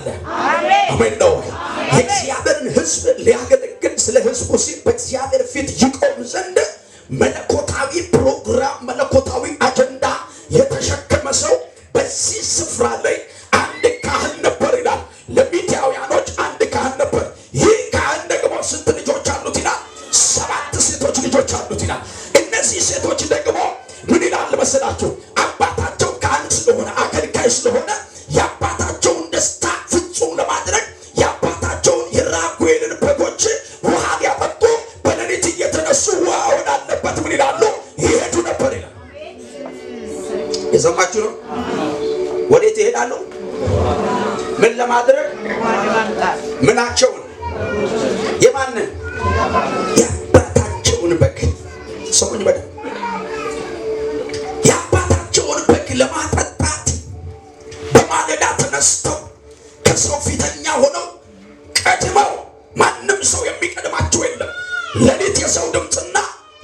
አለ። አሜን ነው። የእግዚአብሔርን ሕዝብ ሊያገለግል ስለ ሕዝቡ ሲል በእግዚአብሔር ፊት ይቆም ዘንድ መለኮታዊ ፕሮግራም መለኮታዊ አጀንዳ የተሸከመ ሰው በዚህ ስፍራ ላይ አንድ ካህን ነበር ይላል። ለሚዲያውያኖች አንድ ካህን ነበር። ይህ ካህን ደግሞ ስንት ልጆች አሉት ይላል? 7 ሴቶች ልጆች አሉት ይላል። እነዚህ ሴቶች ደግሞ ምን ይላል መሰላችሁ? አባታቸው ካህን ስለሆነ አገልጋይ ስለሆነ የአባታቸውን ደስታ ፍጹም ለማድረግ የአባታቸውን የራጉኤልን በጎች ውሃ ሊያጠጡ በሌሊት እየተነሱ ውሃ ወዳለበት ምን ይላሉ? ይሄዱ ነበር ይላል። የሰማችሁ ነው? ወዴት ይሄዳሉ? ምን ለማድረግ? ምናቸውን? የማንን? የአባታቸውን በግ። ሰሙኝ በደንብ። የአባታቸውን በግ ለማጠጣት በማለዳ ተነስተው ከሰው ፊተኛ ሆነው ቀድመው፣ ማንም ሰው የሚቀድማቸው የለም። ሌሊት የሰው ድምፅና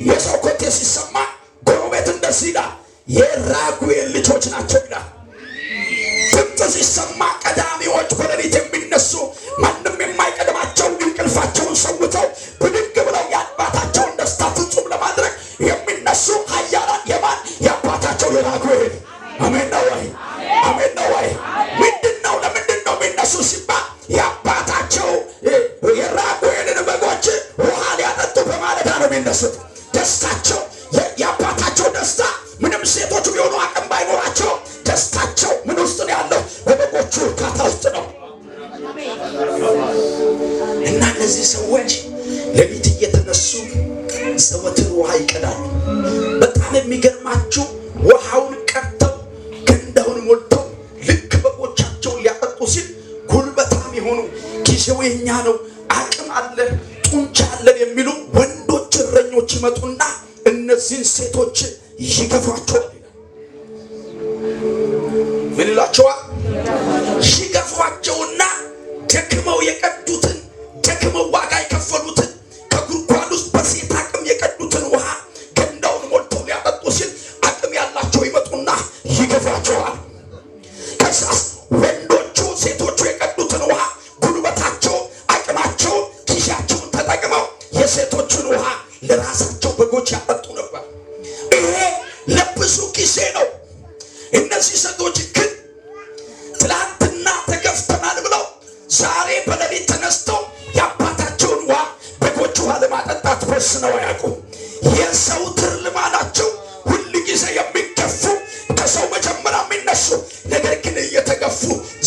የሰው ኮቴ ሲሰማ ጎረቤት እንደዚህ ይላል፣ የራጉኤል ልጆች ናቸው ይላል። ድምፅ ሲሰማ ቀዳሚዎች በሌሊት የሚነሱ ማንም የማይቀድማቸው እንቅልፋቸውን ሰውተው ብድግ ብለው የአባታቸውን ደስታ ፍጹም ለማድረግ የሚነሱ ኃያላን የማን? የአባታቸው የራጉኤል። አሜን ነው ወይ? አሜን ነው ወይ? ምንድነው? ለምንድን ነው የሚነሱ ሲባል የአባታቸው የራጉኤልን በጎች ውሃ ሊያጠጡ በማለዳ ነው የሚነሱት። ደስታቸው የአባታቸው ደስታ ምንም ሴቶች ቢሆኑ አቅም ባይኖራቸው ደስታቸው ምን ውስጥ ነው ያለው? በበጎቹ እርካታ ውስጥ ነው። እና እነዚህ ሰዎች ሌሊት እየተነሱ ዘወትር ውሃ ይቀዳሉ። በጣም የሚገርማችሁ ውሃውን ቀድተው ገንዳውን ሞልተው ልክ በጎቻቸውን ሊያጠጡ ሲል ጉልበታም የሆኑ ጊዜው የኛ ነው፣ አቅም አለን፣ ጡንቻ አለን የሚሉ ወንዶች እረኞች ይመጡና እነዚህን ሴቶች ይገፏቸዋል። ምን ይላቸዋል? ይገፏቸውና ደክመው የቀዱትን ደክመው ዋጋ የከፈሉትን ከጉድጓድ ውስጥ በሴት አቅም የቀዱትን ውሃ ገንዳውን ሞልተው ሊያጠጡ ሲል አቅም ያላቸው ይመጡና ይገፏቸዋል። ከዛስ ወንዶቹ ሴቶቹ የቀዱትን ውሃ ጉልበታቸው አቅማቸው ጊዜያቸውን ተጠቅመው የሴቶቹን ውሃ ለራሳቸው በጎች ያጠጡ ነበር። ይሄ ለብዙ ጊዜ ነው። እነዚህ ሴቶች ግን ትላንትና ተገፍተናል ብለው ዛሬ በሌሊት ተነስተው የአባታቸውን ውሃ በጎች ውሃ ለማጠጣት ወስነው አያውቁም። የዘወትር ልማዳቸው ሁል ጊዜ የሚገፉ ከሰው መጀመሪያ የሚነሱ ነገር ግን እየተገፉ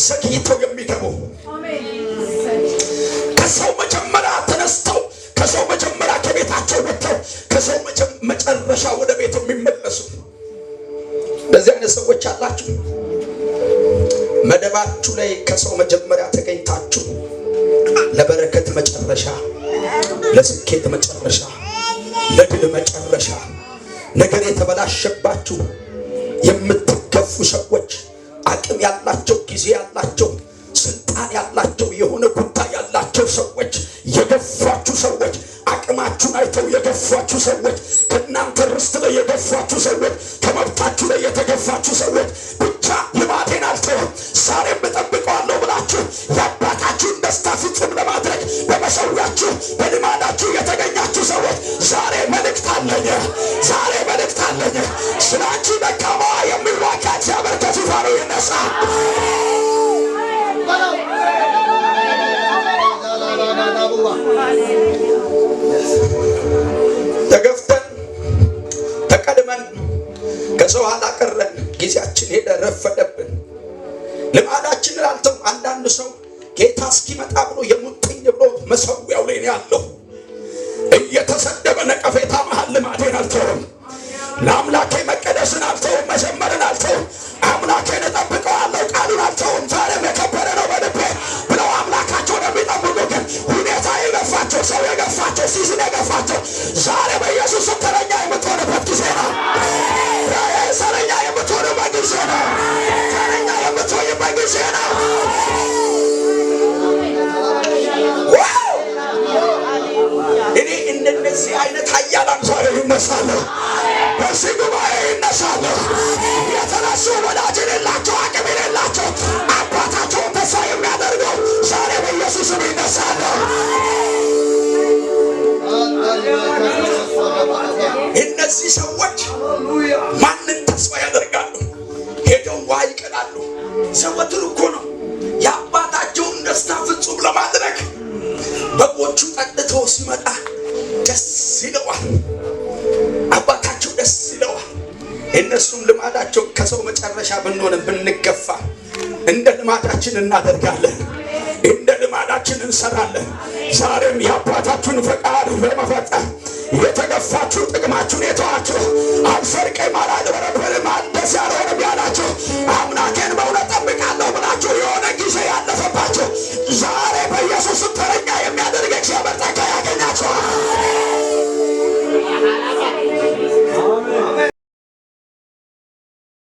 ዘግይተው የሚገቡ ከሰው መጀመሪያ ተነስተው ከሰው መጀመሪያ ከቤታቸው ወጥተው ከሰው መጨረሻ ወደ ቤት የሚመለሱ በዚህ አይነት ሰዎች አላችሁ። መደባችሁ ላይ ከሰው መጀመሪያ ተገኝታችሁ ለበረከት መጨረሻ፣ ለስኬት መጨረሻ፣ ለድል መጨረሻ ነገር የተበላሸባችሁ የምትገፉ ሰዎች፣ አቅም ያላቸው ጊዜ ያላቸው ስልጣን ያላቸው የሆነ ጉዳይ ያላቸው ሰዎች፣ የገፋችሁ ሰዎች፣ አቅማችሁን አይተው የገፋችሁ ሰዎች፣ ከእናንተ ርስት ላይ የገፋችሁ ሰዎች፣ ከመብታችሁ ላይ የተገፋችሁ ሰዎች፣ ብቻ ልማዴን አልተውም ዛሬም እጠብቀዋለሁ ብላችሁ የአባታችሁን ደስታ ፍጹም ለማድረግ በመሰዊያችሁ በልማዳችሁ የተገኛችሁ ሰዎች ዛሬ መልእክት አለኝ። ዛሬ መልእክት አለኝ። ስላንቺ ደካማዋ የሚዋጋ እግዚአብሔር ከዙፋኑ ይነሳ። ተገፍተን ተቀድመን ከሰው ኋላ ቀረን። ጊዜያችን ሄደ፣ ረፈደብን። ልማዳችንን አልተው። አንዳንድ ሰው ጌታ እስኪመጣ ብሎ የሙጥኝ ብሎ መሰዊያው ላይ ነው ያለው። እየተሰደበ ነቀፌታ መሃል ልማዴን አልተውም፣ ለአምላኬ መቀደስን አልተውም፣ መዘመርን አልተውም፣ አምላኬን እጠብቀዋለሁ፣ ቃሉን አልተውም፣ ዛሬም የከበረ ነው በልቤ ብለው አምላካቸውን የሚጠብቁ ግን ሁኔታ የገፋቸው ሰው የገፋቸው ሲዝን የገፋቸው ዛሬ በኢየሱስ ተረኛ የምትሆንበት ጊዜ ነው። ተረኛ የምትሆንበት ጊዜ ነው። ተረኛ የምትሆንበት ጊዜ ነው። እኔ እንደነዚህ አይነት ኃያላን ዛሬ ይነሳለሁ፣ በዚህ ጉባኤ ይነሳለሁ። የተነሱ ወዳጅ የሌላቸው ዘወትር እኮ ነው የአባታቸውን ደስታ ፍጹም ለማድረግ በጎቹ ጠጥቶ ሲመጣ ደስ ይለዋል። አባታቸው ደስ ይለዋል። እነሱም ልማዳቸው ከሰው መጨረሻ ብንሆን ብንገፋ እንደ ልማዳችን እናደርጋለን፣ እንደ ልማዳችን እንሰራለን። ዛሬም የአባታችሁን ፈቃድ በመፈጸም የተገፋችሁ ጥቅማችሁን የተዋችሁ አልሰርቀም አላጭበረብርም አልደስ ያልሆነም ያላችሁ